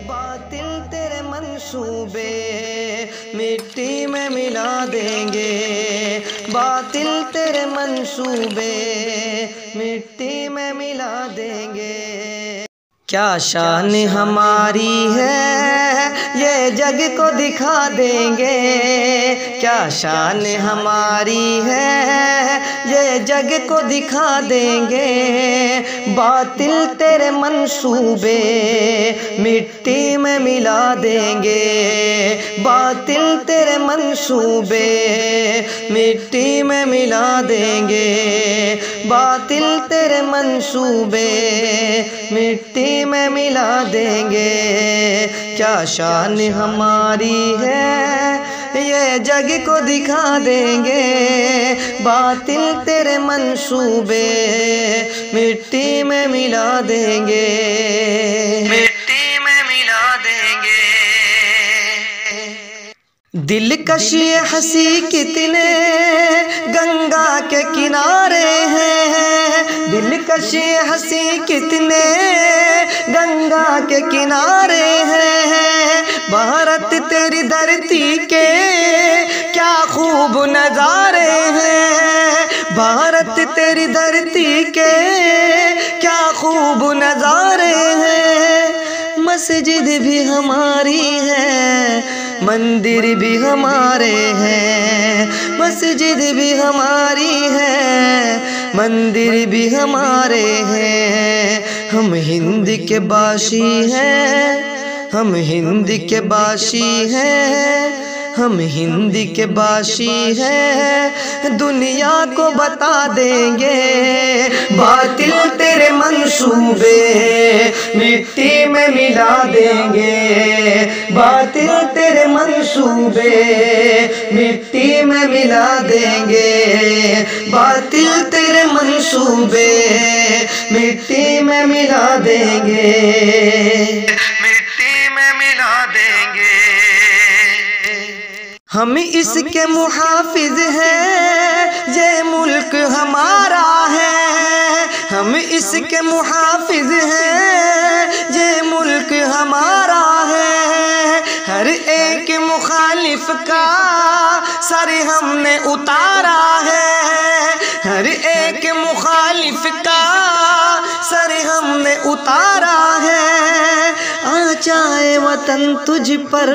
باطل تیرے منصوبے مٹی میں ملا دیں گے، باطل تیرے منصوبے مٹی میں ملا دیں گے۔ کیا شان ہماری ہے یہ جگ کو دکھا دیں گے، کیا شان ہماری ہے یہ جگ کو دکھا دیں گے۔ باطل تیرے منصوبے مٹی میں ملا دیں گے، باطل تیرے منصوبے مٹی میں ملا دیں گے، باطل تیرے منصوبے مٹی میں ملا دیں گے۔ کیا شان ہماری ہے یہ جگ کو دکھا دیں گے، باطل تیرے منصوبے مٹی میں ملا دیں گے، مٹی میں ملا دیں گے۔ دلکش ہنسی کتنے گنگا کے کنارے ہیں، دلکش ہنسی کتنے گنگا کے کنارے ہیں، بھارت تیری دھرتی کے کیا خوب نظارے ہیں، بھارت تیری دھرتی کے کیا خوب نظارے ہیں۔ مسجد بھی ہماری ہے، مندر بھی ہمارے ہیں، مسجد بھی ہماری ہے، مندر بھی ہمارے ہیں۔ ہم ہند کے باشی ہیں، ہم ہند کے باشی ہیں، ہم ہند کے باشی ہیں، دنیا کو بتا دیں گے۔ باطل تیرے منصوبے مٹی میں ملا دیں گے، باطل تیرے منصوبے مٹی میں ملا دیں گے، باطل تیرے منصوبے مٹی میں ملا دیں گے، مٹی میں ملا دیں گے۔ ہم اس کے محافظ ہیں، یہ ملک ہمارا ہے، ہم اس کے محافظ ہیں، یہ ملک ہمارا ہے۔ ہر ایک مخالف کا سر ہم نے اتارا ہے، ہر ایک مخالف کا سر ہم نے اتارا ہے۔ آ جائے وطن تجھ پر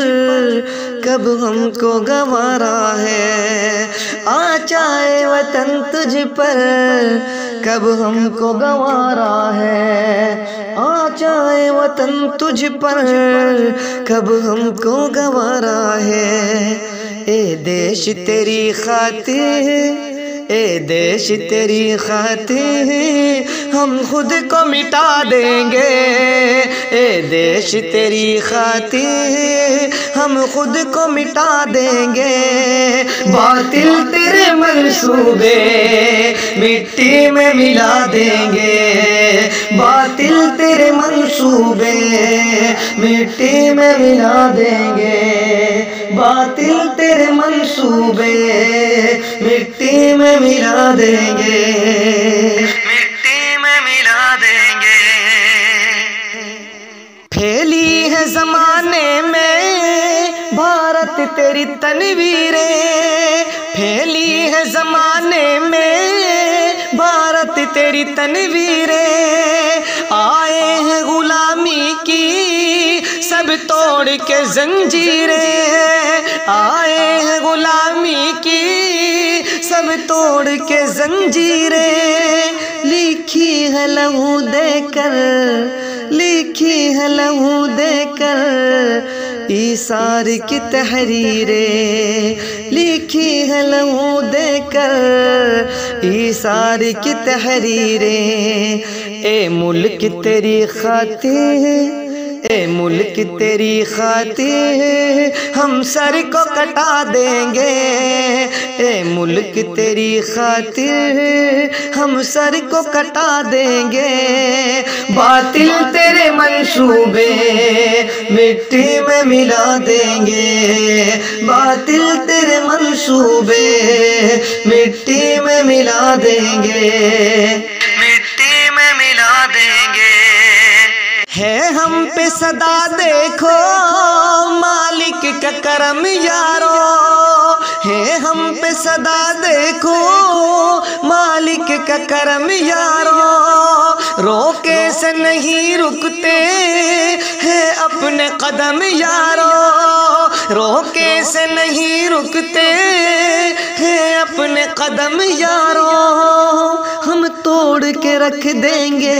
کب ہم کو گوارا ہے، آ جائے وطن تجھ پر کب ہم کو گوارا ہے، آ جائے وطن تجھ پر کب ہم کو گوارا ہے۔ اے دیش تیری خاطر، اے دیش تیری خاطر ہم خود کو مٹا دیں گے، اے دیش تیری خاطر ہم خود کو مٹا دیں گے۔ باطل تیرے منصوبے مٹی میں ملا دیں گے، باطل تیرے منصوبے مٹی میں ملا دیں گے، باطل تیرے منصوبے مٹی میں ملا دیں گے، مٹی میں ملا دیں گے۔ پھیلی ہے زمانے میں بھارت تیری تنویریں، پھیلی ہے زمانے میں بھارت تیری تنویریں، آئے ہیں غلامی کی سب توڑ کے زنجیریں، آئے ہیں غلامی کی سب توڑ کے زنجیریں، لکھی ہے لہو دے کر، لکھی ہے لہو دے کر ایثار کی تحریریں، لکھی ہے لہو دے کر ایثار کی تحریریں۔ اے ملک تیری خاطر، اے ملک تیری خاطر ہم سر کو کٹا دیں گے، اے ملک تیری خاطر ہم سر کو کٹا دیں گے۔ باطل تیرے منصوبے مٹی میں ملا دیں گے، باطل تیرے منصوبے مٹی میں ملا دیں گے، مٹی میں ملا دیں گے۔ ہے ہم پہ صدا دیکھو مالک کا کرم یارو، ہے ہم پہ صدا دیکھو مالک کا کرم یارو، روکے سے نہیں رکتے ہیں اپنے قدم یارو، روکے سے نہیں رکتے ہیں اپنے قدم یارو، ہم توڑ کے رکھ دیں گے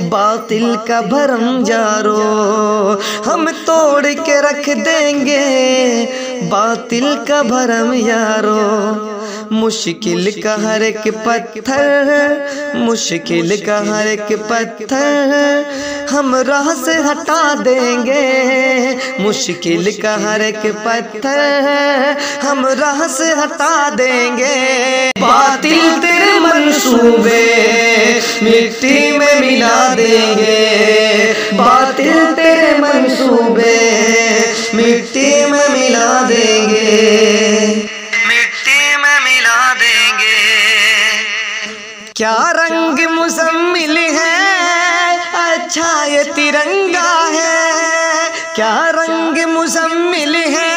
باطل کا بھرم یارو، ہم توڑ کے رکھ دیں گے باطل کا بھرم یارو، مشکل کا ہر ایک پتھر، مشکل کا ہر ایک پتھر ہم راہ سے ہٹا دیں گے، مشکل کا ہر ایک پتھر ہم راہ سے ہٹا دیں گے، باطل تیرے منصوبے مٹی میں ملا دیں گے، باطل تیرے منصوبے مٹی میں ملا دیں گے، مٹی میں ملا دیں گے، کیا رنگ مزمل ہے اچھا یہ ترنگا ہے، کیا رنگ مزمل ہے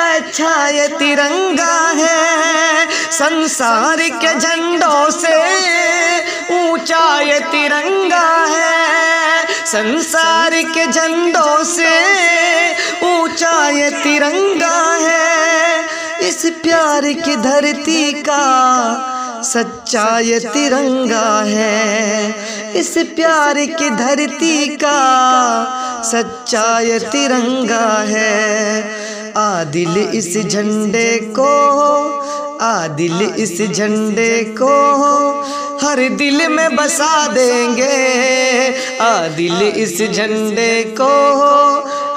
اچھا یہ ترنگا ہے، سنسار کے جھنڈوں سے اونچا یہ ترنگا ہے، سنسار کے جھنڈوں سے اونچا یہ ترنگا ہے، اس پیار کی دھرتی کا سچا یہ ترنگا ہے، اس پیار کی دھرتی کا سچا یہ ترنگا ہے، عادل اس جھنڈے کو، عادل اس جھنڈے کو ہر دل میں بسا دیں گے، عادل اس جھنڈے کو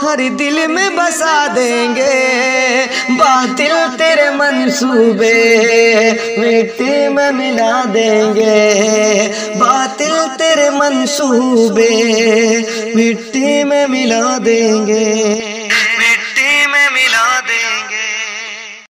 ہر دل میں بسا دیں گے، باطل تیرے منصوبے مٹی میں ملا دیں گے، باطل تیرے منصوبے مٹی میں ملا دیں گے۔